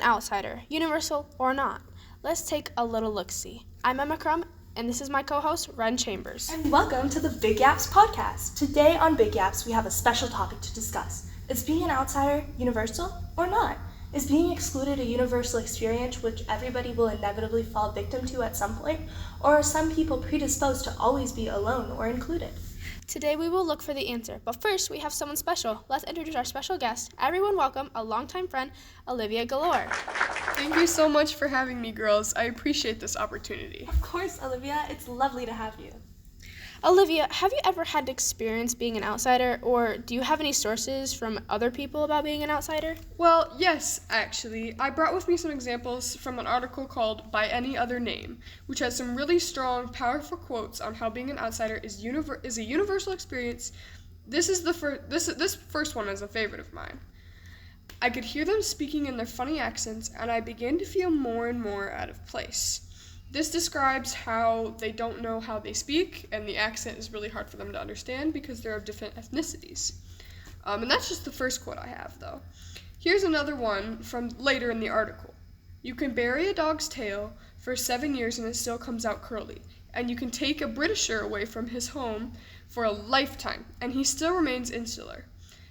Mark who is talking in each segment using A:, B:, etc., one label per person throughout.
A: an outsider, universal or not? Let's take a little look-see. I'm Emma Crumb, and this is my co-host, Wren Chambers.
B: And welcome to the Big-Yaps Podcast. Today on Big-Yaps, we have a special topic to discuss. Is being an outsider universal or not? Is being excluded a universal experience which everybody will inevitably fall victim to at some point? Or are some people predisposed to always be alone or included?
A: Today we will look for the answer, but first we have someone special. Let's introduce our special guest. Everyone welcome a longtime friend, Olivia Gloar.
C: Thank you so much for having me, girls. I appreciate this opportunity.
B: Of course, Olivia. It's lovely to have you.
A: Olivia, have you ever had to experience being an outsider, or do you have any sources from other people about being an outsider?
C: Well, yes, actually. I brought with me some examples from an article called By Any Other Name, which has some really strong, powerful quotes on how being an outsider is a universal experience. This first one is a favorite of mine. I could hear them speaking in their funny accents, and I began to feel more and more out of place. This describes how they don't know how they speak, and the accent is really hard for them to understand because they're of different ethnicities. And that's just the first quote I have, though. Here's another one from later in the article. You can bury a dog's tail for 7 years and it still comes out curly, and you can take a Britisher away from his home for a lifetime, and he still remains insular.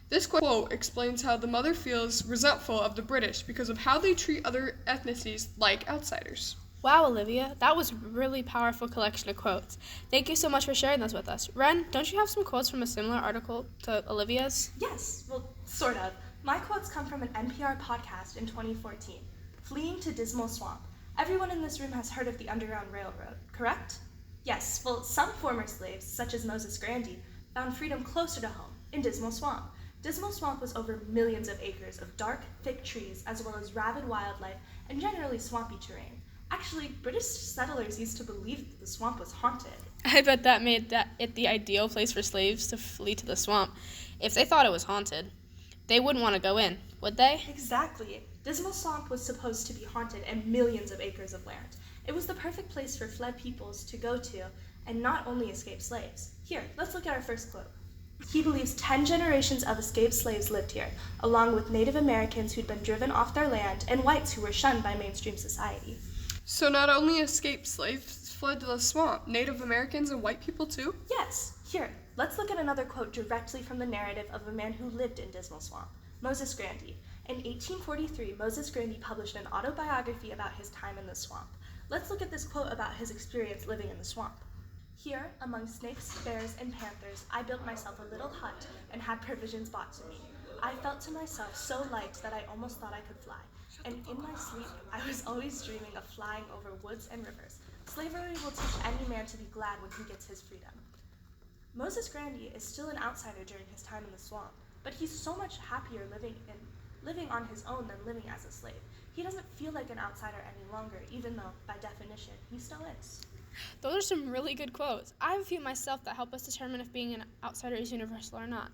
C: This quote explains how the mother feels resentful of the British because of how they treat other ethnicities like outsiders.
A: Wow, Olivia, that was a really powerful collection of quotes. Thank you so much for sharing those with us. Wren, don't you have some quotes from a similar article to Olivia's?
B: Yes, well, sort of. My quotes come from an NPR podcast in 2014, Fleeing to Dismal Swamp. Everyone in this room has heard of the Underground Railroad, correct? Yes, well, some former slaves, such as Moses Grandy, found freedom closer to home, in Dismal Swamp. Dismal Swamp was over millions of acres of dark, thick trees, as well as rabid wildlife and generally swampy terrain. Actually, British settlers used to believe that the swamp was haunted.
A: I bet that made it the ideal place for slaves to flee to the swamp. If they thought it was haunted, they wouldn't want to go in, would they?
B: Exactly. Dismal Swamp was supposed to be haunted and millions of acres of land. It was the perfect place for fled peoples to go to and not only escaped slaves. Here, let's look at our first quote. He believes 10 generations of escaped slaves lived here, along with Native Americans who'd been driven off their land and whites who were shunned by mainstream society.
C: So not only escaped slaves fled to the swamp, Native Americans and white people too?
B: Yes. Here, let's look at another quote directly from the narrative of a man who lived in Dismal Swamp, Moses Grandy. In 1843, Moses Grandy published an autobiography about his time in the swamp. Let's look at this quote about his experience living in the swamp. Here, among snakes, bears, and panthers, I built myself a little hut and had provisions brought to me. I felt to myself so light that I almost thought I could fly. And in my sleep, I was always dreaming of flying over woods and rivers. Slavery will teach any man to be glad when he gets his freedom. Moses Grandy is still an outsider during his time in the swamp, but he's so much happier living on his own than living as a slave. He doesn't feel like an outsider any longer, even though, by definition, he still is.
A: Those are some really good quotes. I have a few myself that help us determine if being an outsider is universal or not.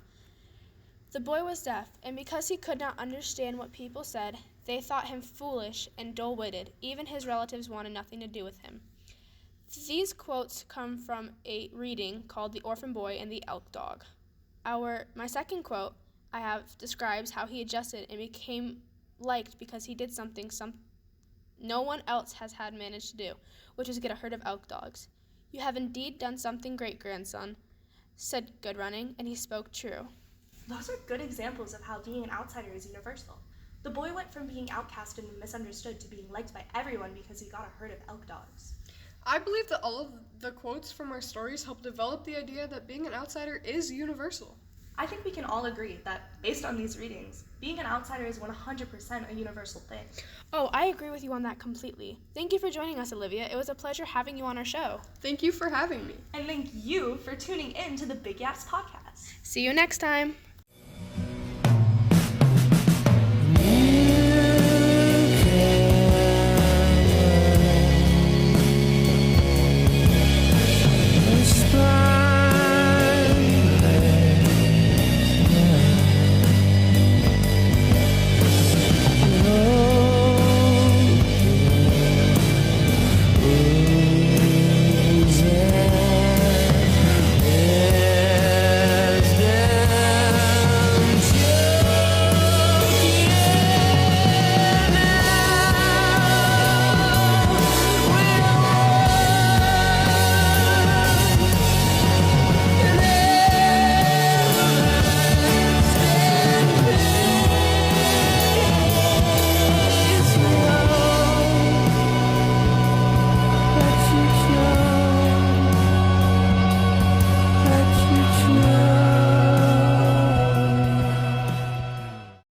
A: The boy was deaf, and because he could not understand what people said, they thought him foolish and dull-witted. Even his relatives wanted nothing to do with him. These quotes come from a reading called The Orphan Boy and the Elk Dog. My second quote I have describes how he adjusted and became liked because he did something no one else has had managed to do, which is get a herd of elk dogs. You have indeed done something great, grandson, said Good Running, and he spoke true.
B: Those are good examples of how being an outsider is universal. The boy went from being outcast and misunderstood to being liked by everyone because he got a herd of elk dogs.
C: I believe that all of the quotes from our stories help develop the idea that being an outsider is universal.
B: I think we can all agree that, based on these readings, being an outsider is 100% a universal thing.
A: Oh, I agree with you on that completely. Thank you for joining us, Olivia. It was a pleasure having you on our show.
C: Thank you for having me.
B: And thank you for tuning in to the Big-Yaps Podcast.
A: See you next time.